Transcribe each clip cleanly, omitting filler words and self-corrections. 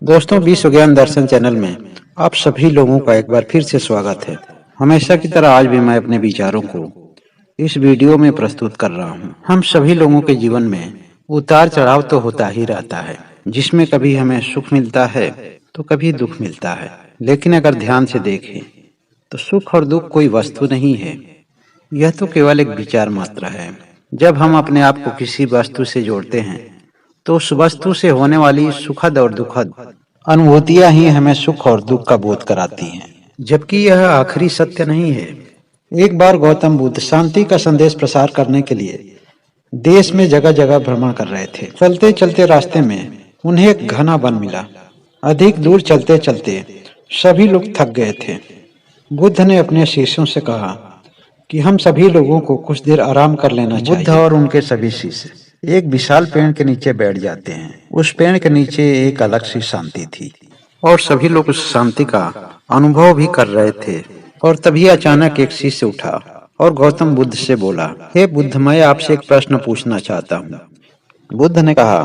दोस्तों, विश्व ज्ञान दर्शन चैनल में आप सभी लोगों का एक बार फिर से स्वागत है। हमेशा की तरह आज भी मैं अपने विचारों को इस वीडियो में प्रस्तुत कर रहा हूं। हम सभी लोगों के जीवन में उतार चढ़ाव तो होता ही रहता है, जिसमें कभी हमें सुख मिलता है तो कभी दुख मिलता है। लेकिन अगर ध्यान से देखें तो सुख और दुख कोई वस्तु नहीं है, यह तो केवल एक विचार मात्र है। जब हम अपने आप को किसी वस्तु से जोड़ते हैं तो उस वस्तु से होने वाली सुखद और दुखद अनुभूतियां ही हमें सुख और दुख का बोध कराती हैं, जबकि यह आखिरी सत्य नहीं है। एक बार गौतम बुद्ध शांति का संदेश प्रसार करने के लिए देश में जगह जगह भ्रमण कर रहे थे। चलते चलते रास्ते में उन्हें एक घना वन मिला। अधिक दूर चलते चलते सभी लोग थक गए थे। बुद्ध ने अपने शिष्यों से कहा कि हम सभी लोगों को कुछ देर आराम कर लेना चाहिए। बुद्ध और उनके सभी शिष्य एक विशाल पेड़ के नीचे बैठ जाते हैं। उस पेड़ के नीचे एक अलग सी शांति थी और सभी लोग उस शांति का अनुभव भी कर रहे थे। और तभी अचानक एक शिष्य उठा और गौतम बुद्ध से बोला, हे बुद्ध, मैं आपसे एक प्रश्न पूछना चाहता हूँ। बुद्ध ने कहा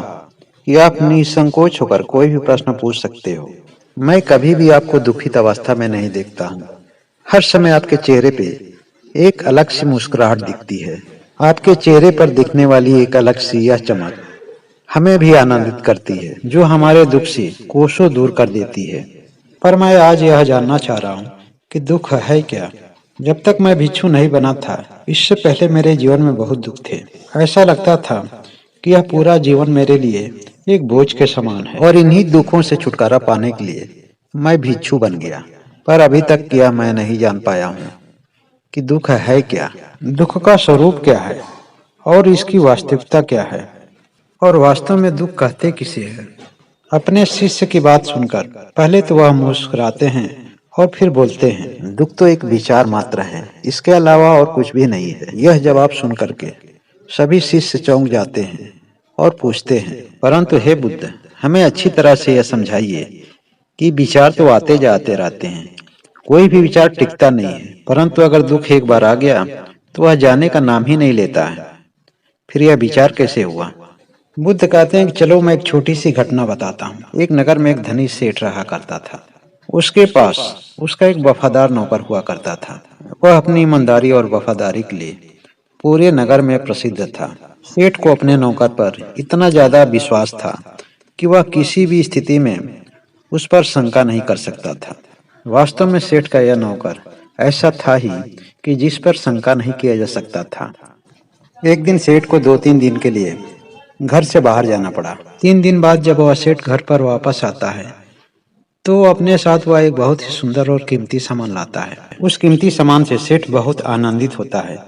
कि आप निसंकोच होकर कोई भी प्रश्न पूछ सकते हो। मैं कभी भी आपको दुखित अवस्था में नहीं देखता हूँ। हर समय आपके चेहरे पे एक अलग सी मुस्कुराहट दिखती है। आपके चेहरे पर दिखने वाली एक अलग सी यह चमक हमें भी आनंदित करती है, जो हमारे दुख से कोसों दूर कर देती है। पर मैं आज यह जानना चाह रहा हूँ कि दुख है क्या। जब तक मैं भिक्षु नहीं बना था, इससे पहले मेरे जीवन में बहुत दुख थे। ऐसा लगता था कि यह पूरा जीवन मेरे लिए एक बोझ के समान है और इन्हीं दुखों से छुटकारा पाने के लिए मैं भिक्षु बन गया। पर अभी तक यह मैं नहीं जान पाया हूँ कि दुख है क्या, दुख का स्वरूप क्या है और इसकी वास्तविकता क्या है, और वास्तव में दुख कहते किसे हैं। अपने शिष्य की बात सुनकर पहले तो वह मुस्कुराते हैं और फिर बोलते हैं, दुख तो एक विचार मात्र है, इसके अलावा और कुछ भी नहीं है। यह जवाब सुनकर के सभी शिष्य चौंक जाते हैं और पूछते हैं, परंतु हे बुद्ध, हमें अच्छी तरह से यह समझाइए कि विचार तो आते जाते रहते हैं, कोई भी विचार टिकता नहीं है, परंतु अगर दुख एक बार आ गया तो वह जाने का नाम ही नहीं लेता है। फिर यह विचार कैसे हुआ। बुद्ध कहते हैं कि चलो मैं एक छोटी सी घटना बताता हूँ। एक नगर में एक धनी सेठ रहा करता था। उसके पास उसका एक वफादार नौकर हुआ करता था। वह अपनी ईमानदारी और वफादारी के लिए पूरे नगर में प्रसिद्ध था। सेठ को अपने नौकर पर इतना ज्यादा विश्वास था कि वह किसी भी स्थिति में उस पर शंका नहीं कर सकता था। वास्तव में सेठ का यह नौकर ऐसा था ही कि जिस पर शंका नहीं किया जा सकता था। एक दिन सेठ को 2-3 दिन के लिए घर से बाहर जाना पड़ा। 3 दिन बाद जब वह सेठ घर पर वापस आता है तो अपने साथ वह एक बहुत ही सुंदर और कीमती सामान लाता है। उस कीमती सामान से सेठ बहुत आनंदित होता है,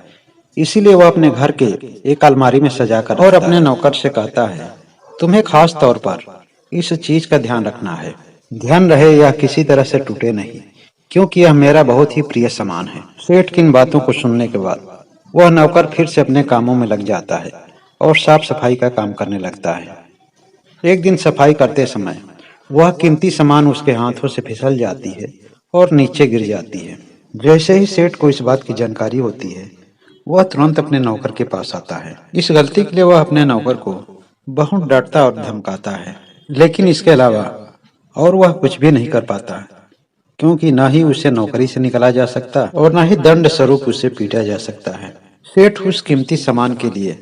इसीलिए वह अपने घर के एक अलमारी में सजा कर और अपने नौकर से कहता है, तुम्हें खास तौर पर इस चीज का ध्यान रखना है। ध्यान रहे यह किसी तरह से टूटे नहीं, क्योंकि यह मेरा बहुत ही प्रिय सामान है। सेठ की इन बातों को सुनने के बाद वह नौकर फिर से अपने कामों में लग जाता है और साफ सफाई का काम करने लगता है। एक दिन सफाई करते समय वह कीमती सामान उसके हाथों से फिसल जाती है और नीचे गिर जाती है। जैसे ही सेठ को इस बात की जानकारी होती है, वह तुरंत अपने नौकर के पास आता है। इस गलती के लिए वह अपने नौकर को बहुत डांटता और धमकाता है, लेकिन इसके अलावा और वह कुछ भी नहीं कर पाता, क्योंकि ना ही उसे नौकरी से निकाला जा सकता और ना ही दंड स्वरूप उसे पीटा जा सकता है। सेठ उस कीमती सामान के लिए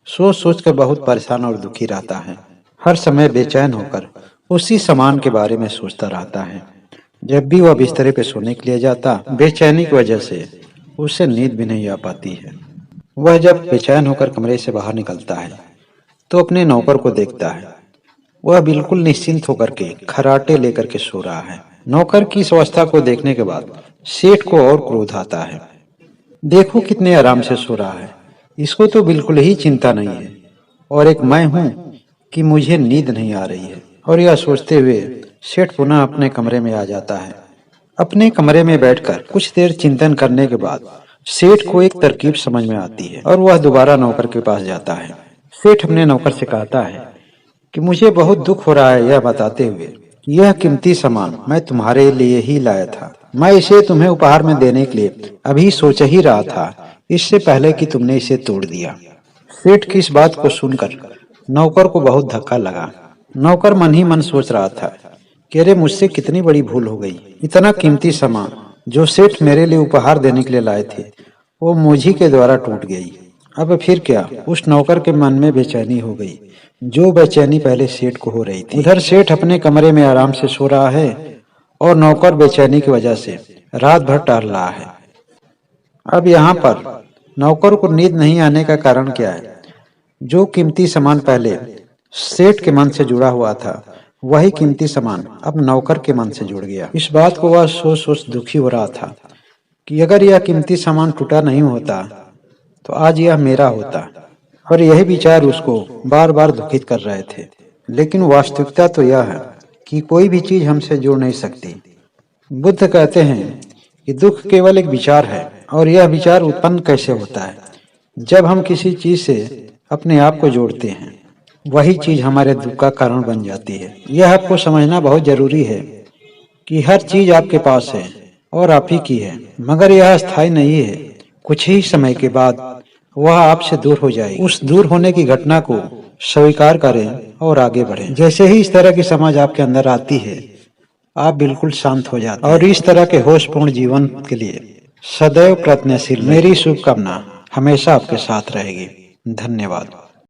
सोच सोच कर बहुत परेशान और दुखी रहता है। हर समय बेचैन होकर उसी सामान के बारे में सोचता रहता है। जब भी वह बिस्तरे पे सोने के लिए जाता, बेचैनी की वजह से उसे नींद भी नहीं आ पाती है। वह जब बेचैन होकर कमरे से बाहर निकलता है तो अपने नौकर को देखता है। वह बिल्कुल निश्चिंत होकर के खराटे लेकर के सो रहा है। नौकर की इस अवस्था को देखने के बाद सेठ को और क्रोध आता है। देखो कितने आराम से सो रहा है, इसको तो बिल्कुल ही चिंता नहीं है, और एक मैं हूँ कि मुझे नींद नहीं आ रही है। और यह सोचते हुए सेठ पुनः अपने कमरे में आ जाता है। अपने कमरे में बैठकर कुछ देर चिंतन करने के बाद सेठ को एक तरकीब समझ में आती है और वह दोबारा नौकर के पास जाता है। सेठ अपने नौकर से कहता है कि मुझे बहुत दुख हो रहा है, यह बताते हुए यह कीमती सामान मैं तुम्हारे लिए ही लाया था। मैं इसे तुम्हें उपहार में देने के लिए अभी सोच ही रहा था, इससे पहले कि तुमने इसे तोड़ दिया। सेठ की इस बात को सुनकर नौकर को बहुत धक्का लगा। नौकर मन ही मन सोच रहा था कि अरे मुझसे कितनी बड़ी भूल हो गई। इतना कीमती सामान जो सेठ मेरे लिए उपहार देने के लिए लाए थे वो मुझी के द्वारा टूट गई। अब फिर क्या? उस नौकर के मन में बेचैनी हो गई, जो बेचैनी पहले सेठ को हो रही थी। उधर सेठ अपने कमरे में आराम से सो रहा है और नौकर बेचैनी की वजह से रात भर टहल रहा है। अब यहाँ पर नौकर को नींद नहीं आने का कारण क्या है? जो कीमती सामान पहले सेठ के मन से जुड़ा हुआ था वही कीमती सामान अब नौकर के मन से जुड़ गया। इस बात को वह सोच सोच दुखी हो रहा था कि अगर यह कीमती सामान टूटा नहीं होता तो आज यह मेरा होता। और यही विचार उसको बार बार दुखित कर रहे थे। लेकिन वास्तविकता तो यह है कि कोई भी चीज हमसे जुड़ नहीं सकती। बुद्ध कहते हैं कि दुख केवल एक विचार है और यह विचार उत्पन्न कैसे होता है? जब हम किसी चीज से अपने आप को जोड़ते हैं वही चीज हमारे दुख का कारण बन जाती है। यह आपको समझना बहुत जरूरी है कि हर चीज आपके पास है और आप ही की है, मगर यह अस्थायी नहीं है। कुछ ही समय के बाद वह आपसे दूर हो जाएगी। उस दूर होने की घटना को स्वीकार करें और आगे बढ़ें। जैसे ही इस तरह की समझ आपके अंदर आती है आप बिल्कुल शांत हो जाते हैं और इस तरह के होशपूर्ण जीवन के लिए सदैव प्रयत्नशील। मेरी शुभकामना हमेशा आपके साथ रहेगी। धन्यवाद।